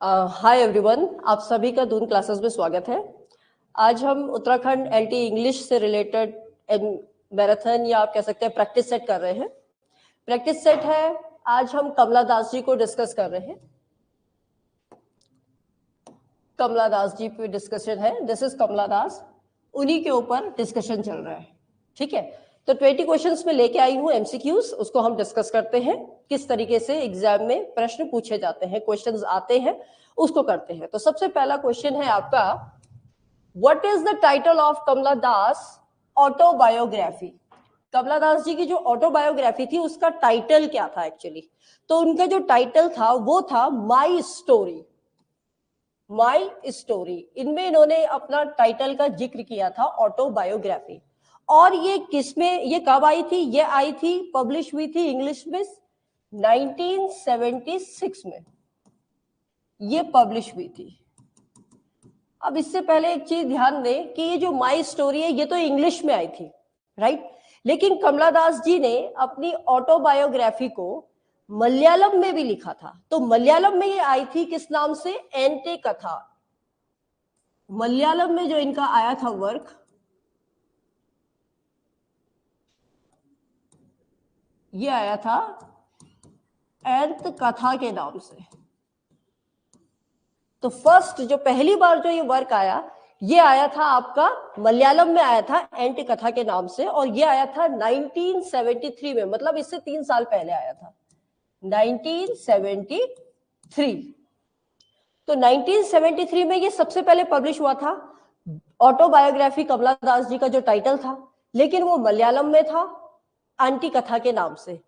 Hi everyone, आप सभी का दून क्लासेस में स्वागत है। आज हम उत्तराखंड एलटी इंग्लिश से रिलेटेड मैराथन या आप कह सकते हैं प्रैक्टिस सेट कर रहे हैं। प्रैक्टिस सेट है, आज हम कमला दास जी को डिस्कस कर रहे हैं। कमला दास जी पे डिस्कशन है, दिस इज कमला दास, उन्हीं के ऊपर डिस्कशन चल रहा है। ठीक है, तो 20 क्वेश्चंस में लेके आई हूँ एमसीक्यूज, उसको हम डिस्कस करते हैं किस तरीके से एग्जाम में प्रश्न पूछे जाते हैं, क्वेश्चंस आते हैं, उसको करते हैं। तो सबसे पहला क्वेश्चन है आपका, what is the title of Kamala Das autobiography. Kamala Das ji की जो ऑटोबायोग्राफी थी उसका टाइटल क्या था एक्चुअली? तो उनका जो टाइटल था वो था माई स्टोरी। माई स्टोरी, इनमें इन्होंने अपना टाइटल का जिक्र किया था ऑटोबायोग्राफी। और ये किसमें, ये कब आई थी? ये आई थी, पब्लिश हुई थी इंग्लिश में 1976 में ये पब्लिश हुई थी। अब इससे पहले एक चीज ध्यान दें कि ये जो माई स्टोरी है ये तो इंग्लिश में आई थी, राइट? लेकिन कमला दास जी ने अपनी ऑटोबायोग्राफी को मलयालम में भी लिखा था। तो मलयालम में ये आई थी किस नाम से? एंटे कथा। मलयालम में जो इनका आया था वर्क, ये आया था एंत कथा के नाम से। तो फर्स्ट जो पहली बार जो ये वर्क आया, ये आया था आपका मलयालम में आया था एंट कथा के नाम से, और ये आया था 1973 में, मतलब इससे 3 साल पहले आया था, 1973। तो 1973 में ये सबसे पहले पब्लिश हुआ था ऑटोबायोग्राफी कमला दास जी का जो टाइटल था, लेकिन वो मलयालम में था आंटी कथा के नाम से।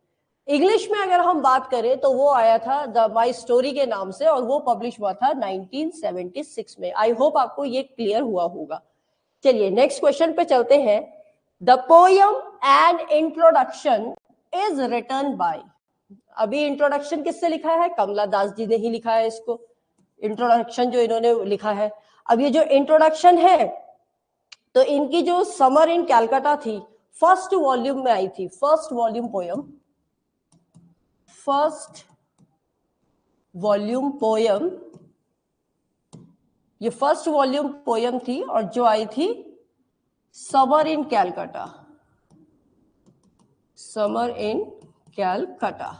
इंग्लिश में अगर हम बात करें तो वो आया था द माई स्टोरी के नाम से, और वो पब्लिश हुआ था 1976 में। आई होप आपको ये क्लियर हुआ होगा। चलिए नेक्स्ट क्वेश्चन पे चलते हैं। The poem and introduction is written by. अभी इंट्रोडक्शन किससे लिखा है? कमला दास जी ने ही लिखा है इसको, इंट्रोडक्शन जो इन्होंने लिखा है। अब ये जो इंट्रोडक्शन है, तो इनकी जो समर इन कैलकाटा थी, फर्स्ट वॉल्यूम में आई थी, first volume poem, first volume poem, ये फर्स्ट वॉल्यूम पोयम थी, और जो आई थी summer in Calcutta, summer in Calcutta,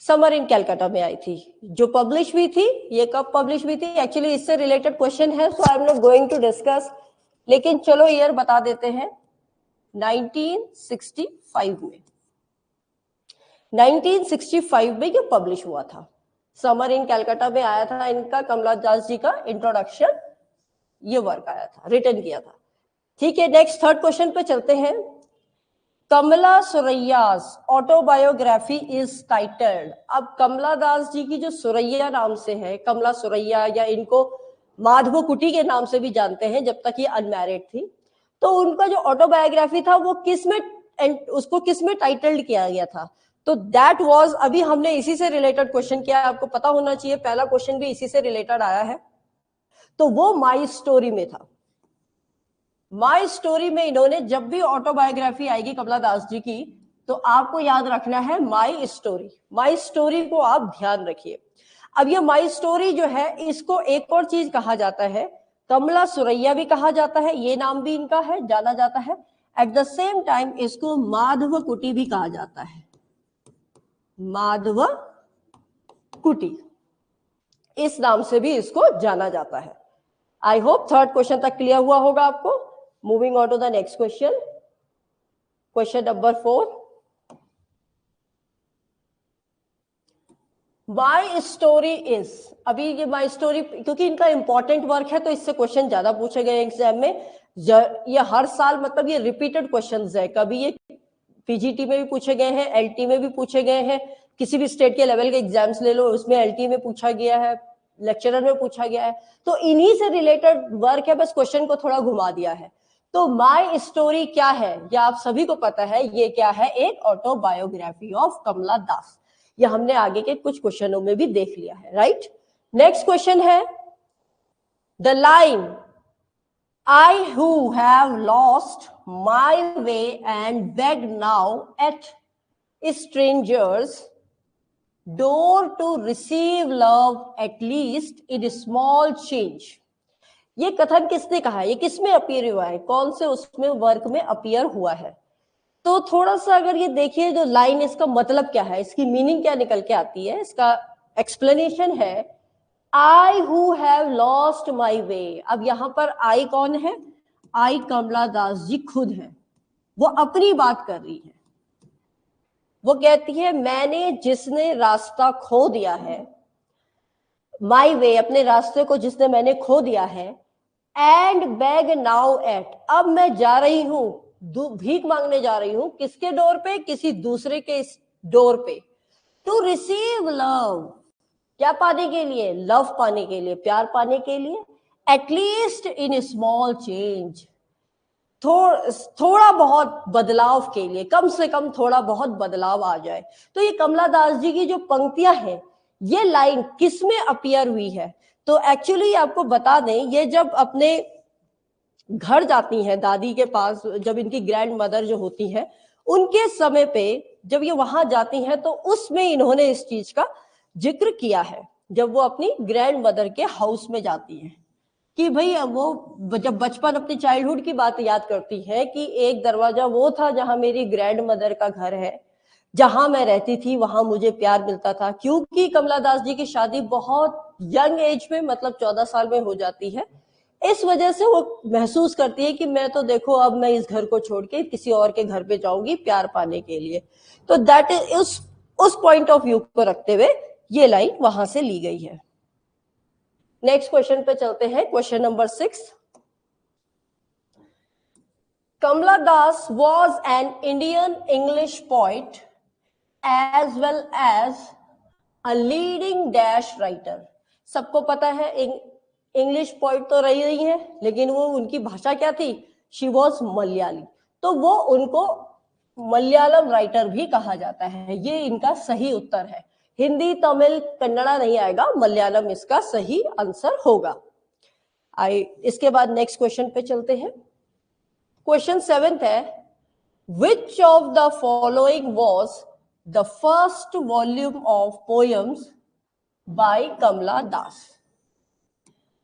summer in Calcutta में आई थी, जो पब्लिश हुई थी। ये कब पब्लिश हुई थी? एक्चुअली इससे रिलेटेड क्वेश्चन है, so I am not going to discuss, लेकिन चलो ईयर बता देते हैं, 1965 में। 1965 में ये पब्लिश हुआ था, समर इन कैलकाटा में आया था इनका, कमला दास जी का इंट्रोडक्शन, ये वर्क आया था, रिटन किया था। ठीक है, नेक्स्ट थर्ड क्वेश्चन पे चलते हैं। कमला सुरैयास ऑटोबायोग्राफी इज टाइटल्ड। अब कमला दास जी की जो सुरैया नाम से है, कमला सुरैया, या इनको माधव कुटी के नाम से भी जानते हैं जब तक ये अनमैरिड थी, तो उनका जो ऑटोबायोग्राफी था वो किस में, उसको किस में टाइटल्ड किया गया था? तो दैट वाज, अभी हमने इसी से रिलेटेड क्वेश्चन किया, आपको पता होना चाहिए, पहला क्वेश्चन भी इसी से रिलेटेड आया है। तो वो माई स्टोरी में था। माई स्टोरी में इन्होंने, जब भी ऑटोबायोग्राफी आएगी कमला दास जी की, तो आपको याद रखना है माई स्टोरी। माई स्टोरी को आप ध्यान रखिए। अब ये माई स्टोरी जो है, इसको एक और चीज कहा जाता है, कमला सुरैया भी कहा जाता है, ये नाम भी इनका है, जाना जाता है। एट द सेम टाइम इसको माधव कुटी भी कहा जाता है, माधव कुटी, इस नाम से भी इसको जाना जाता है। आई होप थर्ड क्वेश्चन तक क्लियर हुआ होगा आपको। Moving on to the next question, question number 4। My story is, अभी ये माई स्टोरी क्योंकि इनका इंपॉर्टेंट वर्क है तो इससे क्वेश्चन ज्यादा पूछे गए एग्जाम में। ये हर साल, मतलब ये रिपीटेड क्वेश्चंस है, कभी ये पीजीटी में भी पूछे गए हैं, एलटी में भी पूछे गए हैं, किसी भी स्टेट के लेवल के एग्जाम्स ले लो उसमें एलटी में पूछा गया है, लेक्चरर में पूछा गया है, तो इन्हीं से रिलेटेड वर्क है, बस क्वेश्चन को थोड़ा घुमा दिया है। तो माई स्टोरी क्या है, ये आप सभी को पता है, ये क्या है? एक ऑटोबायोग्राफी ऑफ कमला दास। ये हमने आगे के कुछ क्वेश्चनों में भी देख लिया है, राइट? नेक्स्ट क्वेश्चन है, the line I who have lost my way and beg now at strangers door to receive love at least in small change. ये कथन किसने कहा है, ये किसमें अपीयर हुआ है, कौन से उसमें वर्क में अपीयर हुआ है? तो थोड़ा सा अगर ये देखिए जो लाइन, इसका मतलब क्या है, इसकी मीनिंग क्या निकल के आती है, इसका एक्सप्लेनेशन है I who have lost my way. अब यहां पर आई कौन है, आई कमला दास जी खुद है, वो अपनी बात कर रही है। वो कहती है मैंने जिसने रास्ता खो दिया है, माई वे, अपने रास्ते को जिसने मैंने खो दिया है, एंड बैग नाउ एट, अब मैं जा रही हूं, भीख मांगने जा रही हूं, किसके डोर पे, किसी दूसरे के डोर पे, टू रिसीव लव, क्या पाने के लिए, लव पाने के लिए, प्यार पाने के लिए, एटलीस्ट इन स्मॉल चेंज, थोड़ा बहुत बदलाव के लिए, कम से कम थोड़ा बहुत बदलाव आ जाए। तो ये कमला दास जी की जो पंक्तियां हैं, ये लाइन किस में अपीयर हुई है? तो एक्चुअली आपको बता दें, ये जब अपने घर जाती हैं दादी के पास, जब इनकी ग्रैंड मदर जो होती है उनके समय पे जब ये वहां जाती हैं, तो उसमें इन्होंने इस चीज का जिक्र किया है, जब वो अपनी ग्रैंड मदर के हाउस में जाती हैं, कि भाई वो जब बचपन, अपनी चाइल्डहुड की बात याद करती है कि एक दरवाजा वो था जहां मेरी ग्रैंड मदर का घर है, जहां मैं रहती थी, वहां मुझे प्यार मिलता था। क्योंकि कमला दास जी की शादी बहुत यंग एज में, मतलब 14 साल में हो जाती है, इस वजह से वो महसूस करती है कि मैं तो देखो अब मैं इस घर को छोड़ के किसी और के घर पे जाऊंगी प्यार पाने के लिए। तो दैट इज उस पॉइंट ऑफ व्यू को रखते हुए ये लाइन वहां से ली गई है। नेक्स्ट क्वेश्चन पे चलते हैं, question number 6। Kamala Das was an Indian English poet as well as a leading dash writer। सबको पता है इंग्लिश पोइट तो रही है, लेकिन वो उनकी भाषा क्या थी, शी वॉज मलयाली, तो वो उनको मलयालम राइटर भी कहा जाता है। ये इनका सही उत्तर है। हिंदी, तमिल, कन्नड़ा नहीं आएगा, मलयालम इसका सही आंसर होगा। इसके बाद नेक्स्ट क्वेश्चन पे चलते हैं। क्वेश्चन 7 है, which of the following was the first volume of poems by कमला दास।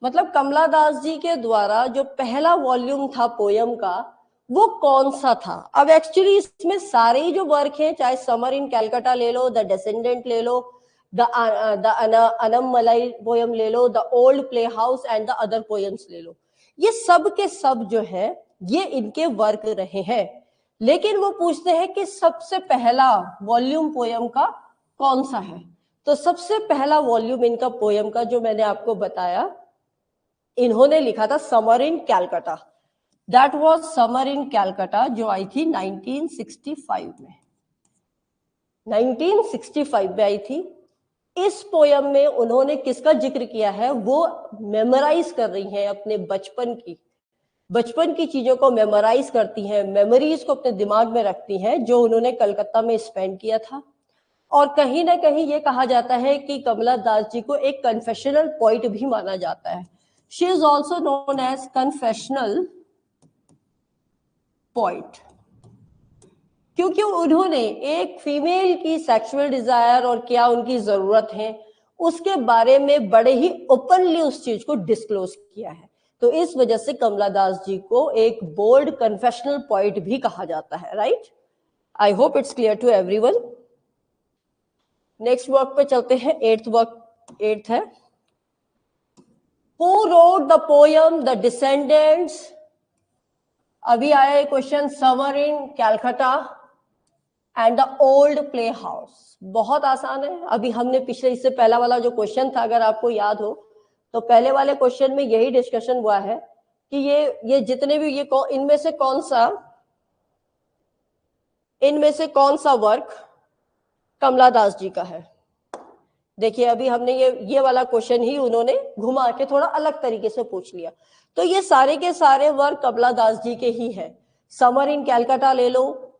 मतलब कमला दास जी के द्वारा जो पहला वॉल्यूम था पोयम का, वो कौन सा था? अब एक्चुअली इसमें सारे ही जो वर्क हैं, चाहे समर इन कैलकाटा ले लो, द डिसेंडेंट ले लो, द अनमलाई पोयम ले लो, the old play house and the other poems ले लो, ये सब के सब जो है ये इनके वर्क रहे हैं। लेकिन वो पूछते हैं कि सबसे पहला वॉल्यूम पोयम का कौन सा है? तो सबसे पहला वॉल्यूम इनका पोयम का जो मैंने आपको बताया, इन्होंने लिखा था summer in Calcutta. That was summer in Calcutta, जो आई थी 1965 में, 1965 में आई थी। इस पोयम में उन्होंने किसका जिक्र किया है? वो मेमोराइज कर रही हैं अपने बचपन की चीजों को मेमोराइज करती हैं, मेमोरीज को अपने दिमाग में रखती हैं, जो उन्होंने कलकत्ता में स्पेंड किया था। और कहीं ना कहीं ये कहा जाता है कि कमला दास जी को एक कन्फेशनल पोइट भी माना जाता है। She is also known as confessional poet, क्योंकि उन्होंने एक फीमेल की सेक्सुअल डिजायर और क्या उनकी जरूरत है उसके बारे में बड़े ही ओपनली उस चीज को डिस्क्लोज किया है। तो इस वजह से कमला दास जी को एक बोल्ड कन्फेशनल पोइट भी कहा जाता है, right? I hope it's clear to everyone. Next work पे चलते हैं, 8th वर्क, 8th है, who wrote the poem the descendants. अभी आया question, summer in Calcutta and the old play house. बहुत आसान है। अभी हमने पिछले, इससे पहला वाला जो क्वेश्चन था, अगर आपको याद हो, तो पहले वाले क्वेश्चन में यही डिस्कशन हुआ है कि ये जितने भी इनमें से कौन सा वर्क कमला दास जी का है। देखिए अभी हमने ये वाला क्वेश्चन ही उन्होंने घुमा के थोड़ा अलग तरीके से पूछ लिया। तो ये सारे के सारे वर्क कमला दास जी के ही है। समर इन कैलकाटा ले लो,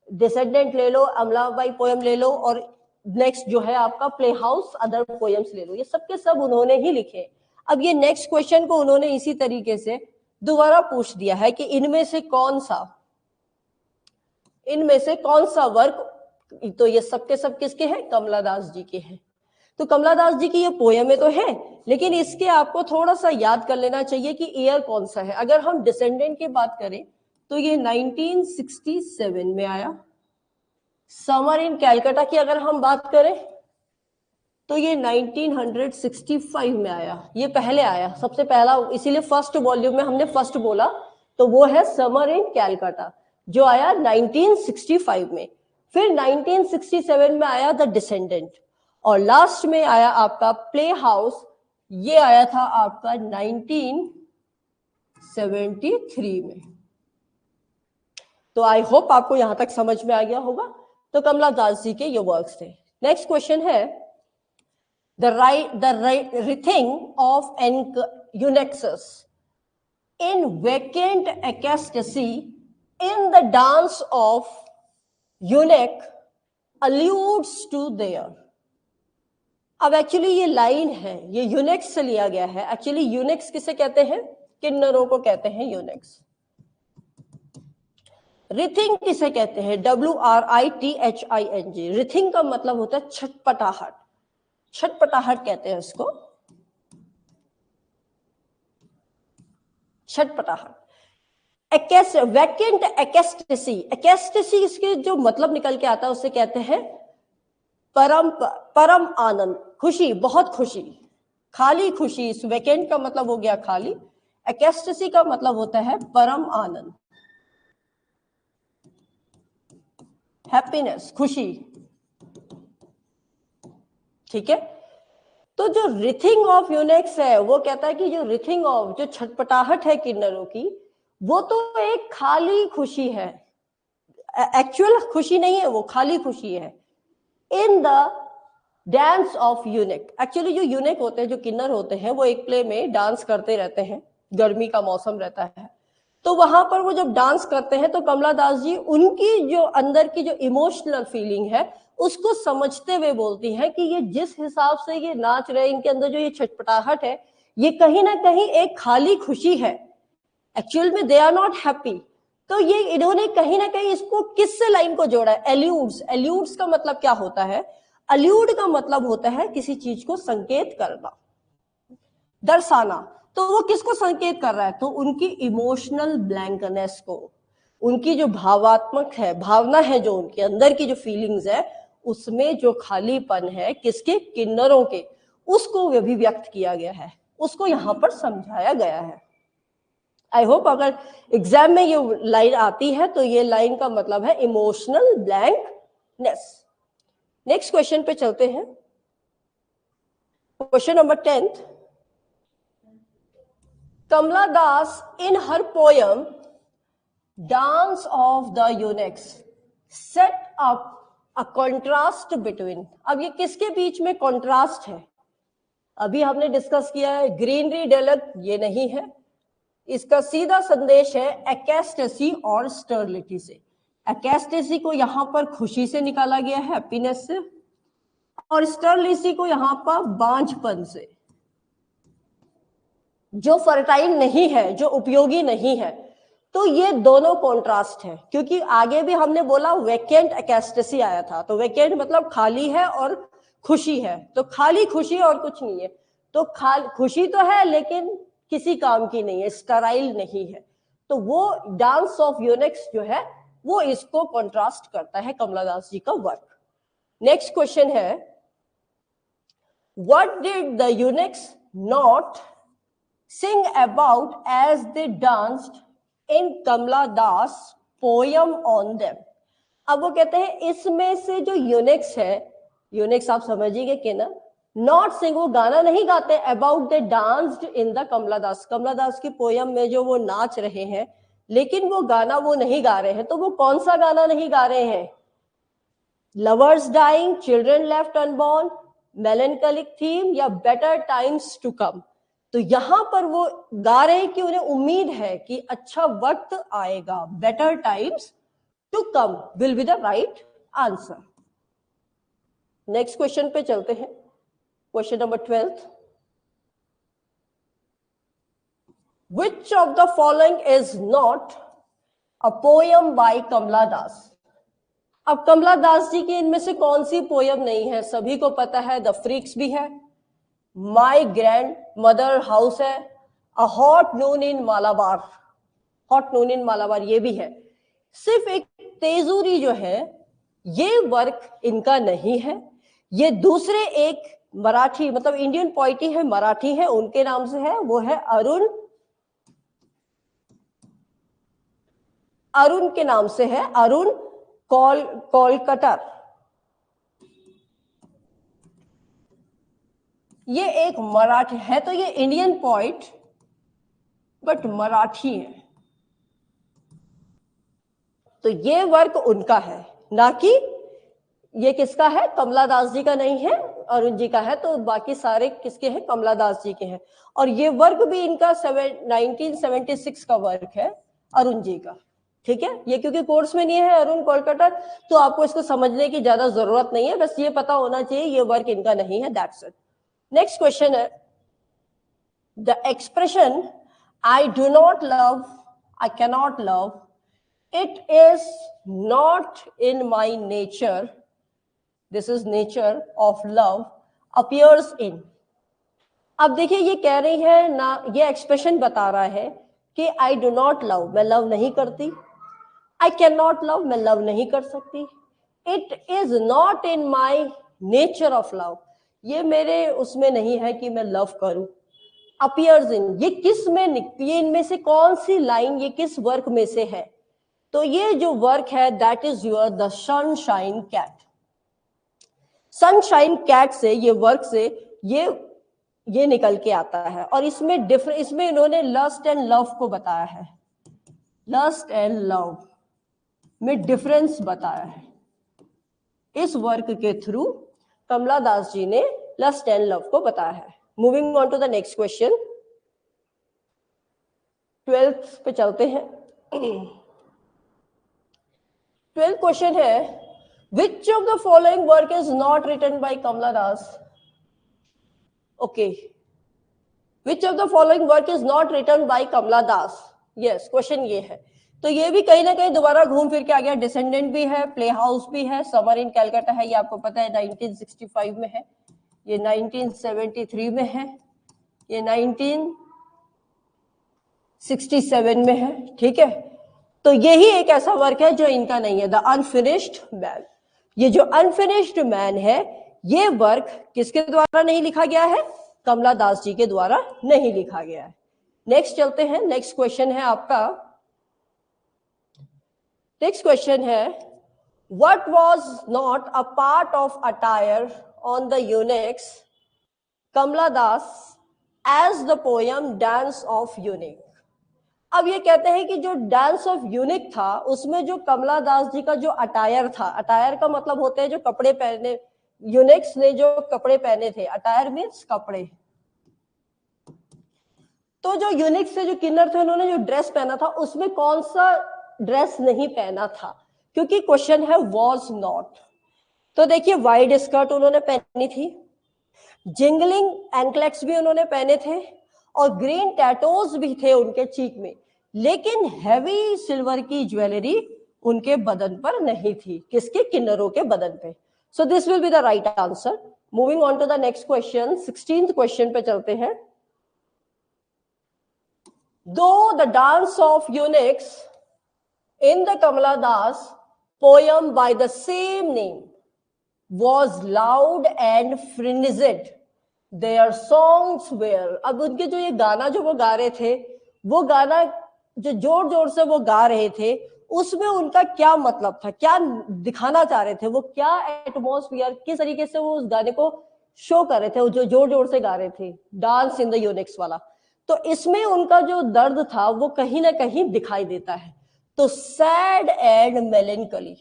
डिसेंडेंट ले लो, अमलाबाई पोयम ले लो, और नेक्स्ट जो है आपका प्ले हाउस, अदर पोयम्स ले लो, ये सब के सब उन्होंने ही लिखे। अब ये नेक्स्ट क्वेश्चन को उन्होंने इसी तरीके से दोबारा पूछ दिया है कि इनमें से कौन सा वर्क तो ये सब के सब किसके हैं? कमला दास जी के हैं। तो कमला दास जी की ये पोयम तो है, लेकिन इसके आपको थोड़ा सा याद कर लेना चाहिए कि ईयर कौन सा है। अगर हम डिसेंडेंट की बात करें तो ये 1967 में आया। समर इन कैलकाटा की अगर हम बात करें तो ये 1965 में आया। ये पहले आया, सबसे पहला, इसीलिए फर्स्ट वॉल्यूम में हमने फर्स्ट बोला, तो वो है समर इन कैलकाटा जो आया 1965 में। फिर 1967 में आया द डिसेंडेंट, और लास्ट में आया आपका प्ले हाउस, ये आया था आपका 1973 में। तो आई होप आपको यहां तक समझ में आ गया होगा। तो कमला दास जी के ये वर्क्स थे। नेक्स्ट क्वेश्चन है the rhything of eunuchs in vacant ecstasy in the dance of eunuch alludes to their। अब एक्चुअली ये लाइन है, ये यूनिक्स से लिया गया है। एक्चुअली यूनिक्स किसे कहते हैं? किन्नरों को कहते हैं यूनिक्स। रिथिंग किसे कहते हैं? WRITHING। रिथिंग का मतलब होता है छटपटाहट, छटपटाहट कहते हैं इसको, छटपटाहट। वैकेंट एक्सटेसी, एक्सटेसी इसके जो मतलब निकल के आता है उससे कहते हैं परम आनंद, खुशी, बहुत खुशी, खाली खुशी। इस वैकेंट का मतलब हो गया खाली, एक्सटेसी का मतलब होता है परम आनंद, हैप्पीनेस, खुशी। ठीक है। तो जो रिथिंग ऑफ यूनिक्स है वो कहता है कि जो रिथिंग ऑफ, जो छटपटाहट है किन्नरों की, वो तो एक खाली खुशी है, एक्चुअल खुशी नहीं है, वो खाली खुशी है। In the dance of unique, actually जो यूनिक होते हैं, जो किन्नर होते हैं, वो एक प्ले में डांस करते रहते हैं, गर्मी का मौसम रहता है, तो वहां पर वो जब डांस करते हैं तो कमला दास जी उनकी जो अंदर की जो इमोशनल फीलिंग है उसको समझते हुए बोलती हैं कि ये जिस हिसाब से ये नाच रहे, इनके अंदर जो ये छटपटाहट है, ये कहीं ना कहीं एक खाली खुशी है, एक्चुअल में दे आर नॉट हैप्पी। तो ये इन्होंने कहीं ना कहीं इसको किससे लाइन को जोड़ा है? एल्यूड्स। एल्यूड्स का मतलब क्या होता है? अल्यूड का मतलब होता है किसी चीज को संकेत करना, दर्शाना। तो वो किसको संकेत कर रहा है? तो उनकी इमोशनल ब्लैंकनेस को, उनकी जो भावात्मक है, भावना है, जो उनके अंदर की जो फीलिंग्स है, उसमें जो खालीपन है किसके? किन्नरों के, उसको भी व्यक्त किया गया है, उसको यहां पर समझाया गया है। आई होप अगर एग्जाम में ये लाइन आती है तो ये लाइन का मतलब है इमोशनल ब्लैंकनेस। नेक्स्ट क्वेश्चन पे चलते हैं। Question number 10th। Kamala Das in her poem Dance of the Eunuchs set up a contrast between। अब ये किसके बीच में कॉन्ट्रास्ट है? अभी हमने डिस्कस किया है ग्रीनरी डेलक, ये नहीं है, इसका सीधा संदेश है एक्सटेसी और स्टर्लिटी से। एक्सटेसी को यहां पर खुशी से निकाला गया है, हैप्पीनेस से, और स्टर्लिटी को यहां पर बांझपन से, जो फर्टाइल नहीं है, जो उपयोगी नहीं है। तो ये दोनों कॉन्ट्रास्ट है, क्योंकि आगे भी हमने बोला वेकेंट एक्सटेसी आया था, तो वेकेंट मतलब खाली है और खुशी है, तो खाली खुशी और कुछ नहीं है। तो खुशी तो है लेकिन किसी काम की नहीं है, स्टराइल नहीं है। तो वो डांस ऑफ यूनिक्स जो है वो इसको कॉन्ट्रास्ट करता है, कमला दास जी का वर्क। नेक्स्ट क्वेश्चन है, what did the Unix not sing about as they danced in Kamala Das poem on them। अब वो कहते हैं इसमें से जो यूनिक्स है, यूनिक्स आप समझिएगा कि ना, नॉट सिंग, वो गाना नहीं गाते about the danced in the Kamala Das, Kamala Das की पोयम में जो वो नाच रहे हैं, लेकिन वो गाना वो नहीं गा रहे हैं। तो वो कौन सा गाना नहीं गा रहे हैं? Lovers dying, children left unborn, melancholic theme, या बेटर टाइम्स टू कम। तो यहां पर वो गा रहे हैं कि उन्हें उम्मीद है कि अच्छा वक्त आएगा, better times to come will be the right answer. Next question पे चलते हैं, question number 12th। Which of the following is not a poem by Kamala Das? अब कमला दास जी की इनमें से कौन सी पोयम नहीं है? सभी को पता है, द फ्रीक्स भी है, माई ग्रैंड मदर हाउस है, a hot noon in Malabar, hot noon in Malabar ये भी है। सिर्फ एक तेजूरी जो है ये वर्क इनका नहीं है, ये दूसरे एक मराठी मतलब इंडियन पोइटी है, मराठी है, उनके नाम से है, वो है अरुण के नाम से है, अरुण कोलकटर। ये एक मराठी है, तो ये इंडियन पोइट बट मराठी है, तो ये वर्क उनका है, ना कि ये किसका है? कमला दास जी का नहीं है, अरुण जी का है। तो बाकी सारे किसके हैं? कमला दास जी के हैं। और ये वर्क भी इनका 1976 का वर्क है, अरुण जी का। ठीक है, ये क्योंकि कोर्स में नहीं है अरुण कोलकाता, तो आपको इसको समझने की ज्यादा जरूरत नहीं है, बस ये पता होना चाहिए ये वर्क इनका नहीं है, दैट्स इट। नेक्स्ट क्वेश्चन है, the expression I do not love, I cannot love, it is not in my nature, this is nature of love, appears इन। अब देखिए ये कह रही है ना, ये एक्सप्रेशन बता रहा है कि आई डू नॉट लव, मैं लव नहीं करती, आई कैन नॉट लव, मैं लव नहीं कर सकती, it is not in my nature of love, ये मेरे उसमें नहीं है कि मैं लव करूं, अपीयर्स इन, ये किस में, ये इनमें से कौन सी लाइन ये किस वर्क में से है? तो ये जो वर्क है that is your the sunshine cat. Sunshine cat से, ये वर्क से ये निकल के आता है, और इसमें इसमें इन्होंने लस्ट एंड लव को बताया है, लस्ट एंड लव में डिफरेंस बताया है। इस वर्क के थ्रू कमला दास जी ने लस्ट एंड लव को बताया है। Moving on to the next question, 12th पे चलते हैं। 12th क्वेश्चन है, which of the following work is not written by Kamala Das? Okay, which of the following work is not written by Kamala Das? Yes, question ये है, तो ये भी कहीं ना कहीं दोबारा घूम फिर के आ गया। डिसेंडेंट भी है, प्ले हाउस भी है, समर इन कैलकाटा है, ये आपको पता है 1965 में है, ये 1973 में है, ये 1967 में है। ठीक है, तो यही एक ऐसा वर्क है जो इनका नहीं है, द अनफिनिश्ड मैन। ये जो अनफिनिश्ड मैन है, ये वर्क किसके द्वारा नहीं लिखा गया है? कमला दास जी के द्वारा नहीं लिखा गया है। नेक्स्ट चलते हैं, नेक्स्ट क्वेश्चन है आपका, नेक्स्ट क्वेश्चन है, what was not a part of attire on the eunuchs Kamala Das as the poem dance of eunuch. अब ये कहते हैं कि जो डांस ऑफ यूनिक था उसमें जो कमला दास जी का जो अटायर था, अटायर का मतलब होते हैं जो कपड़े पहने, यूनिक्स ने जो कपड़े पहने थे, अटायर मीन्स कपड़े, तो जो यूनिक्स से जो किन्नर थे उन्होंने जो ड्रेस पहना था उसमें कौन सा ड्रेस नहीं पहना था? क्योंकि क्वेश्चन है वॉज नॉट। तो देखिए वाइड स्कर्ट उन्होंने पहनी थी, जिंगलिंग एंकलेट्स भी उन्होंने पहने थे, और ग्रीन टैटोज भी थे उनके चीक में, लेकिन हैवी सिल्वर की ज्वेलरी उनके बदन पर नहीं थी। किसके? किन्नरों के बदन पे। So this will be the right answer. Moving on to the next question, 16th question पे चलते हैं। दो the dance of eunuchs in the Kamala Das poem by the same name was loud and frenzied, their songs were, अब उनके जो ये गाना जो वो गा रहे थे, वो गाना जो जोर जोर से वो गा रहे थे, उसमें उनका क्या मतलब था, क्या दिखाना चाह रहे थे, वो क्या एटमॉस्फियर, किस तरीके से वो उस गाने को शो कर रहे थे, वो जो जोर जोर से गा रहे थे, डांस इन द यूनिक्स वाला। तो इसमें उनका जो दर्द था वो कहीं ना कहीं दिखाई देता है। तो सैड एंड मेलेंकली,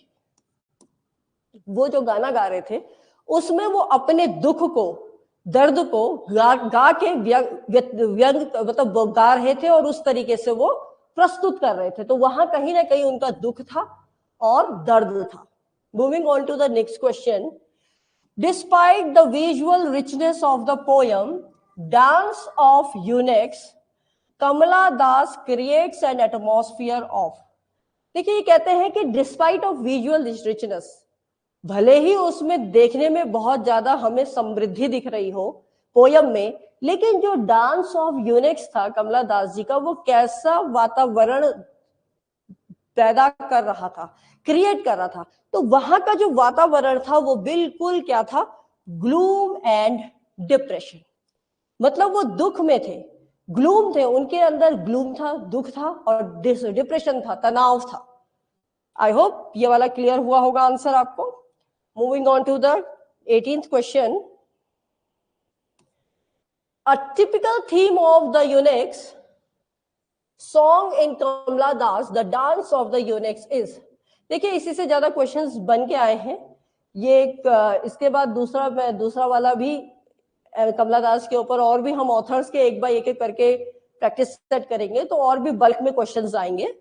वो जो गाना गा रहे थे उसमें वो अपने दुख को, दर्द को गा के व्यंग मतलब वो गा रहे थे और उस तरीके से वो प्रस्तुत कर रहे थे। तो वहां कहीं ना कहीं उनका दुख था और दर्द था। Moving on to the next question, despite the visual richness of the poem dance of eunuchs, Kamala Das creates an atmosphere of. देखिए ये कहते हैं कि डिस्पाइट ऑफ विजुअल रिचनेस, भले ही उसमें देखने में बहुत ज्यादा हमें समृद्धि दिख रही हो पोयम में, लेकिन जो डांस ऑफ यूनिक्स था कमला दास जी का, वो कैसा वातावरण पैदा कर रहा था, क्रिएट कर रहा था। तो वहां का जो वातावरण था वो बिल्कुल क्या था, ग्लूम एंड डिप्रेशन, मतलब वो दुख में थे, ग्लूम थे, उनके अंदर ग्लूम था, दुख था, और डिप्रेशन था, तनाव था। आई होप ये वाला क्लियर हुआ होगा आंसर आपको। Moving on to the 18th question. A typical theme of the eunuchs song in Kamala Das the dance of the eunuchs is. देखिए इसी से ज्यादा क्वेश्चंस बन के आए हैं। ये एक इसके बाद दूसरा वाला भी कमला दास के ऊपर और भी हम ऑथर्स के एक बाय एक करके प्रैक्टिस सेट करेंगे, तो और भी बल्क में क्वेश्चंस आएंगे।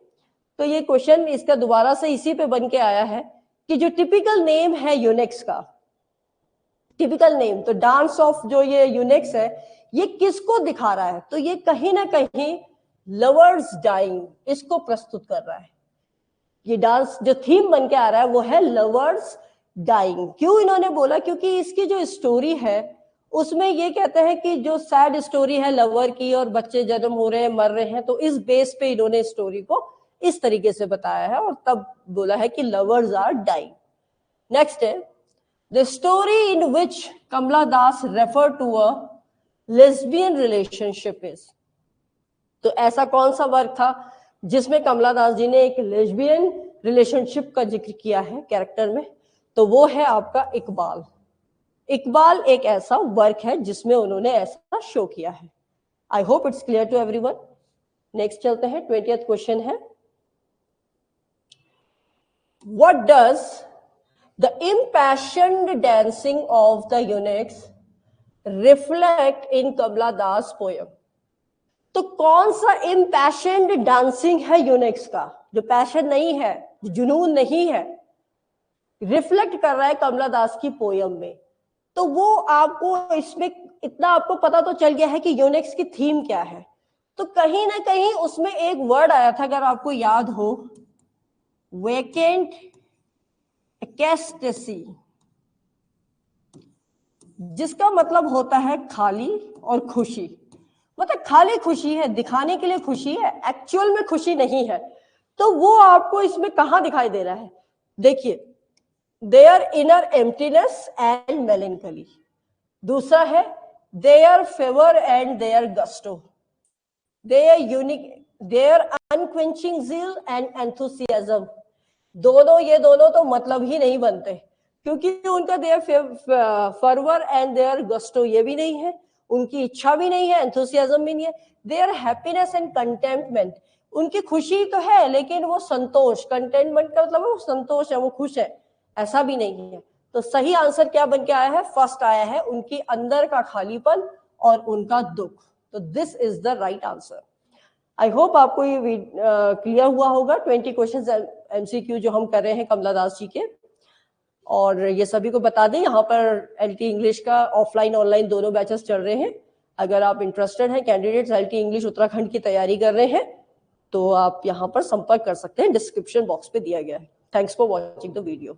तो ये क्वेश्चन इसका दोबारा से इसी पे बन के आया है कि जो टिपिकल नेम है यूनिक्स का, टिपिकल नेम, तो डांस ऑफ जो ये यूनिक्स है ये किसको दिखा रहा है, तो ये कहीं ना कहीं लवर्स डाइंग इसको प्रस्तुत कर रहा है। ये डांस जो थीम बन के आ रहा है वो है लवर्स डाइंग। क्यों इन्होंने बोला, क्योंकि इसकी जो स्टोरी है उसमें ये कहते हैं कि जो सैड स्टोरी है लवर की, और बच्चे जन्म हो रहे हैं, मर रहे हैं, तो इस बेस पे इन्होंने स्टोरी को इस तरीके से बताया है, और तब बोला है कि लवर्स आर डाइंग। नेक्स्ट है the story in which Kamala Das refer to a lesbian relationship is. तो ऐसा कौन सा वर्क था जिसमें कमला दास जी ने एक लेस्बियन रिलेशनशिप का जिक्र किया है कैरेक्टर में, तो वो है आपका इकबाल। इकबाल एक ऐसा वर्क है जिसमें उन्होंने ऐसा शो किया है। I hope it's clear to everyone. Next चलते हैं, 20th क्वेश्चन है, what does the impassioned dancing of the eunuchs reflect in Kamala Das poem. तो कौन सा इम्पैशन्ड डांसिंग है यूनिक्स का, जो पैशन नहीं है, जो जुनून नहीं है, रिफ्लेक्ट कर रहा है कमला दास की पोयम में। तो वो आपको इसमें इतना आपको पता तो चल गया है कि यूनिक्स की थीम क्या है। तो कहीं ना कहीं उसमें एक वर्ड आया था, अगर आपको याद हो, वेकेंट एक्सटेसी, जिसका मतलब होता है खाली और खुशी। मतलब खाली खुशी है, दिखाने के लिए खुशी है, एक्चुअल में खुशी नहीं है। तो वो आपको इसमें कहां दिखाई दे रहा है, देखिए, their inner emptiness and melancholy. दूसरा है their fervour and their gusto, their unique, their unquenching zeal and enthusiasm. ये दोनों तो मतलब ही नहीं बनते, क्योंकि उनका their fervour and their gusto ये भी नहीं है, उनकी इच्छा भी नहीं है, एंथुसियाज्म भी नहीं है। देयर हैप्पीनेस एंड कंटेंटमेंट, उनकी खुशी तो है लेकिन वो संतोष, कंटेंटमेंट का मतलब वो संतोष है, वो खुश है, ऐसा भी नहीं है। तो सही आंसर क्या बन के आया है, फर्स्ट आया है, उनकी अंदर का खालीपन और उनका दुख। तो this is the right answer. I hope आपको ये क्लियर हुआ होगा। 20 क्वेश्चंस एमसीक्यू जो हम कर रहे हैं कमला दास जी के, और ये सभी को बता दें यहाँ पर एलटी इंग्लिश का ऑफलाइन ऑनलाइन दोनों बैचेस चल रहे हैं। अगर आप इंटरेस्टेड हैं, कैंडिडेट्स एलटी इंग्लिश उत्तराखंड की तैयारी कर रहे हैं, तो आप यहाँ पर संपर्क कर सकते हैं, डिस्क्रिप्शन बॉक्स पे दिया गया है। Thanks for watching the video.